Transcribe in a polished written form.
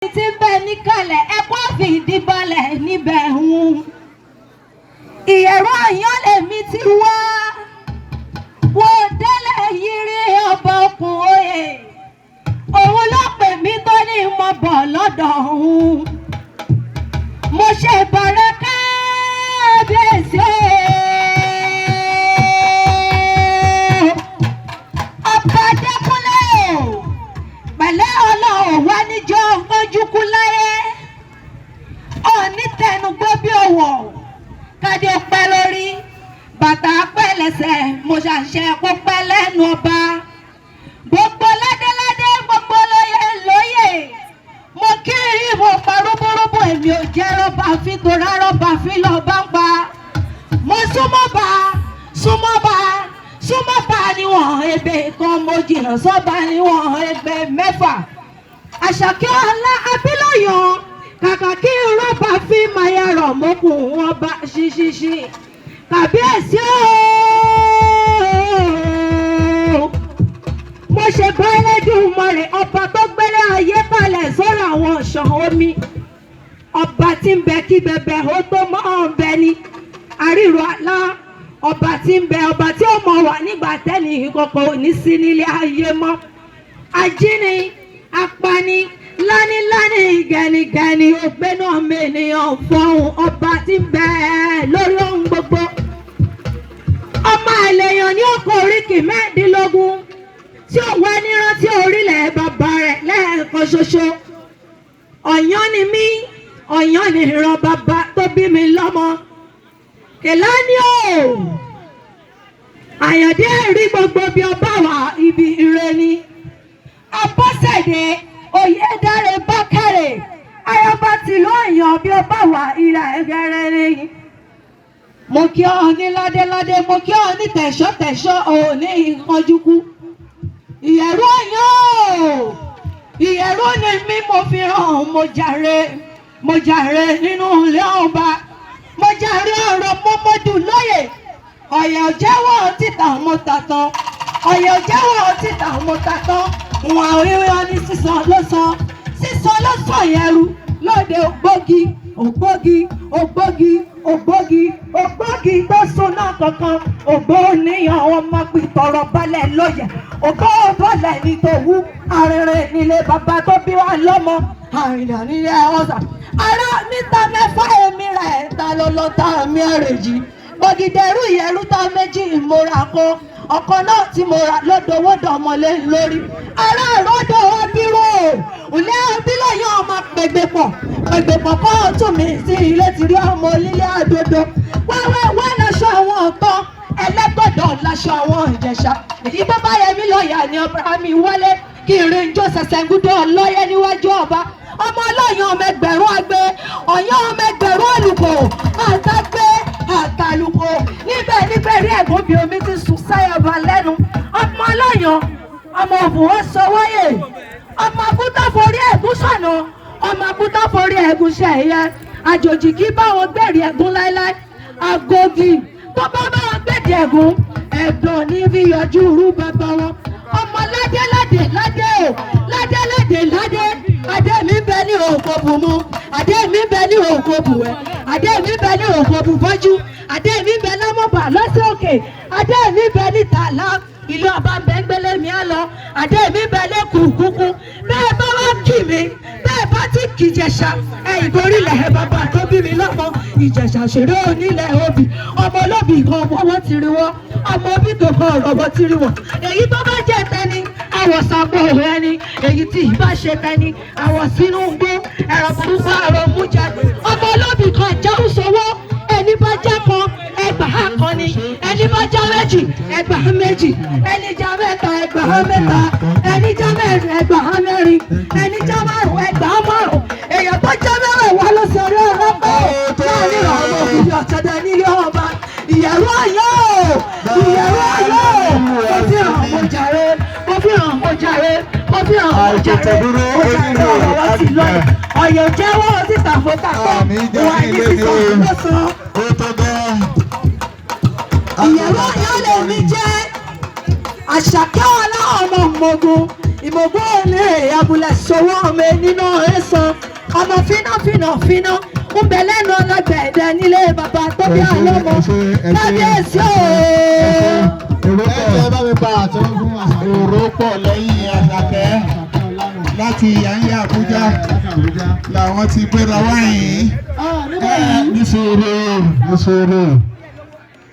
Tí ń bẹ níkàlẹ̀ ẹ kó fìdí balẹ̀ níbẹ̀ hun. Ìyẹ̀rọ àyàn lèmi ti wá. Wo délẹ̀ yiri ọba okùn oyè. Òun ló pè mí tó ní mo bọ̀ lọ́dọ̀ òun. Mo ṣe ìbàrẹ̀ kábíyèsí o. Ọba Adékúnlé o. Pẹ̀lẹ́ Ọlọ́run wá níjọ́ ojúkú láyé. Ọ̀ní tẹnugbó bí ọwọ́. Kádé ó pẹ́ lórí. Bàtà pẹ́ lẹ́sẹ̀. Mo ṣàṣẹ kó pẹ́ lẹ́nu ọba. Gbogbo ládéládé gbogbo lóyè lóyè. Mo kiri mo pa rúbúrúbú èmi ò jẹ́ rọ́bà fi torá rọ́bà fi lọ bá ń pa. Mo súnmọ́ bá níwọ̀n ebè kan mo jìnnà sọ́ba níwọ̀n ebè mẹ́fà. Àṣàkẹ́ ọlá abílọ̀yàn kàkà kí rọ́bà fi máa rọ̀ mọ́kùn wọn bá ṣíṣíṣí. Kàbíyèsí ooo. Mo ṣe bá Ẹlẹ́dùmarè ọba tó gbélé ayé kalẹ̀ sọ́rọ̀ àwọn ọ̀ṣàn omi. Ọba tí ń bẹ kí bẹbẹ ó tó mọ́ ọ̀bẹ ni. Àríro àlá ọba tí ń bẹ ọba tí ó mọ̀ wà nígbà tẹ́lẹ̀ ìkọ̀kọ̀ ò ní sí nílé ayé mọ́. Ajíni apani lániláni gẹnigẹni ògbénú ọmọ ènìyàn fọhùn ọba tí ń bẹ lórí ohun gbogbo. Ọmọ àlèyàn ní ọkọ̀ oríkì mẹ́ẹ̀ẹ́dínlógún tí ó wá nírántí orílẹ̀ bàbá rẹ̀ lẹ́ẹ̀kan ṣoṣo. Ọ̀yán ni mí, Ọ̀yán ni ìran bàbá tó bí mi lọ́mọ. Kèlání o, Àyàndé rí gbogbo bí ọba wà ibi ire ni. Abọ́sẹ̀dé Oyèdáre Bákàrè, ayọba tìlú Ọ̀yàn bí ọba wà ìrà ẹgẹrẹ ni. Mo kí ọ ní ládéládé, mo kí ọ ní tẹ̀ṣọ́ òní ìkanjúkú. Ìyẹ̀rú Ọ̀yàn o, ìyẹ̀rú ni mí mo fi hàn mo jàre nínú ilé ọba. Mo jàre ọ̀rọ̀ mọ́mọ́dù lóye. Ọ̀yẹ̀ òjẹ́wọ̀ títà mo tàtàn. Ọ̀yẹ̀ òjẹ́wọ̀ títà mo tàtàn. Wọ́n àríwá ní sísan ló sọ Ìyẹ̀rú lóde ògbógi tó súná kankan. Ògbó níyàn ọmọ pìtọ̀rọ̀ balẹ̀ lóye. Ògbó bọ́lẹ̀ ní tòwú. Arìnrìn nílé bàbá tó bí wà lọ́mọ. Àrìnà nílé ọ̀sà. Ará níta mẹ́fà èmi rẹ̀ ta ló lọ ta mi ẹ̀rẹ̀jì. Gbọ̀gìdẹ̀rú Ìyẹ̀rú ta méjì ìmúra kó. Ọkọ náà tí mo rà lọ́dọ̀wọ́dọ̀ ọmọlé lórí. Ará àrọ́dọ̀ ọbírò òlé abílọ̀yàn ọmọ pẹ̀gbẹ̀pọ̀ kọ́ ọ̀tún mi sí ilé ti rí ọmọ onílé àdodo. Wẹ́wẹ́wẹ́ láṣọ àwọn ọ̀tọ́ ẹlẹ́gbọ̀dọ̀ láṣọ àwọn Ìjẹ̀ṣà. Èyí tó bá yẹmí lọ́ọ̀yà ni ọba mi wọlé kí irin jó ṣẹ̀ṣẹ̀ gúdọ̀ lọ́yẹ́ níwájú ọba. Ọmọ ọlọ́yàn ọmọ ẹgbẹ̀rún agbe, Ọ̀yàn ọmọ ẹgbẹ̀rún olùkọ́, àtàgbé àtàlùkọ́. Níbẹ̀ rí ẹ̀gbọ́n bí omi ti sùn sáyọ̀bà lẹ́nu. Ọmọ ọlọ́yàn ọmọ òfòwò sọ wáyé. Ọmọ abútá forí ẹ̀gún sọ̀nà. Ọmọ abútá forí ẹ̀gún ṣẹ̀yẹ. Àjòjì kì í bá wọn gbẹ̀rì ẹ̀gún láéláé. Àgògì tó bá wọn gbẹ̀dì ẹ̀gún. Ẹ̀dùn ní fi yọjú rú bàbá wọn. Ọmọ ládé adé mi bẹ ní òkò bù mu, adé mi bẹ ní òkò bù ẹ, adé mi bẹ ní òkò bù bọ́jú, adé mi bẹ lámọ́bà lọ́sẹ̀ òkè, adé mi bẹ ní tàlá ìlú ọba bẹ́ngbẹ́lẹ́ mi á lọ, adé mi bẹ lẹ́kùn kúkú. Bẹ́ẹ̀ bá wá kì mí, bẹ́ẹ̀ bá ti kì Ìjẹ̀ṣà ẹ̀yìn torílẹ̀ ẹ̀ bàbá tó bí mi lọ́mọ. Ìjẹ̀ṣà ṣeré onílẹ̀ obì, ọmọ olóbì kan ọwọ́ ti rí wọ́n, ọmọ obì tó kan ọ̀rọ̀ ti rí wọ́n. Èyí tó bá jẹ́ tẹni àwọ̀ sàpò òwe ẹni, èyí tí ì bá ṣe tẹni àwọ̀ sínú gbó ẹ̀rọ burúkú àrò mú jáde. Ọmọ olóbì kan jáwó sowó, ẹni bá já kan ẹgbàá kan ni, ẹni bá já méjì ẹgbàá méjì, ẹni já mẹ́ta ẹgbàá mẹ́ta, ẹni já mẹ́rin ẹgbàá mẹ́rin, ẹni já márùn ẹgbàá márùn. Èèyàn tó já mẹ́rin wá ló sọ orí ọlọ́pàá láàrin àwọn òbí ọ̀tẹ̀dẹ̀ nílé ọba. Ìyẹ̀rú Ọ̀yàn o, Ìyẹ̀rú Ọ̀yàn o, mo fi hàn mo jàre, mo fi hàn mo jàre, mo fi hàn mo jàre, mo jàre ọ̀rọ̀ wá sí lọ́yẹ̀. Ọ̀yẹ̀ jẹ́wọ́ títà fótàkọ́, wà ní sísọ lọ́sàn. Ìyẹ̀rú Ọ̀yàn lèmi jẹ́ Àṣàkẹ́ ọlá ọmọ Ògùn. ìmọ̀gbọ́ olè abúlé ṣòwò ọmọ nínú ẹ̀sán ọmọ fínà ń bẹ lẹ́nu ọlọ́gbẹ̀dẹ nílé bàbá tó bí àlọ́mọ kábíyèsí ooo. ẹ̀jẹ̀ bá mi pa àtọ́wọ́ fún èrò pọ̀ lẹ́yìn Àṣàkẹ́ láti yàyà Àbújá làwọn ti gbéra wáyé. Níṣòro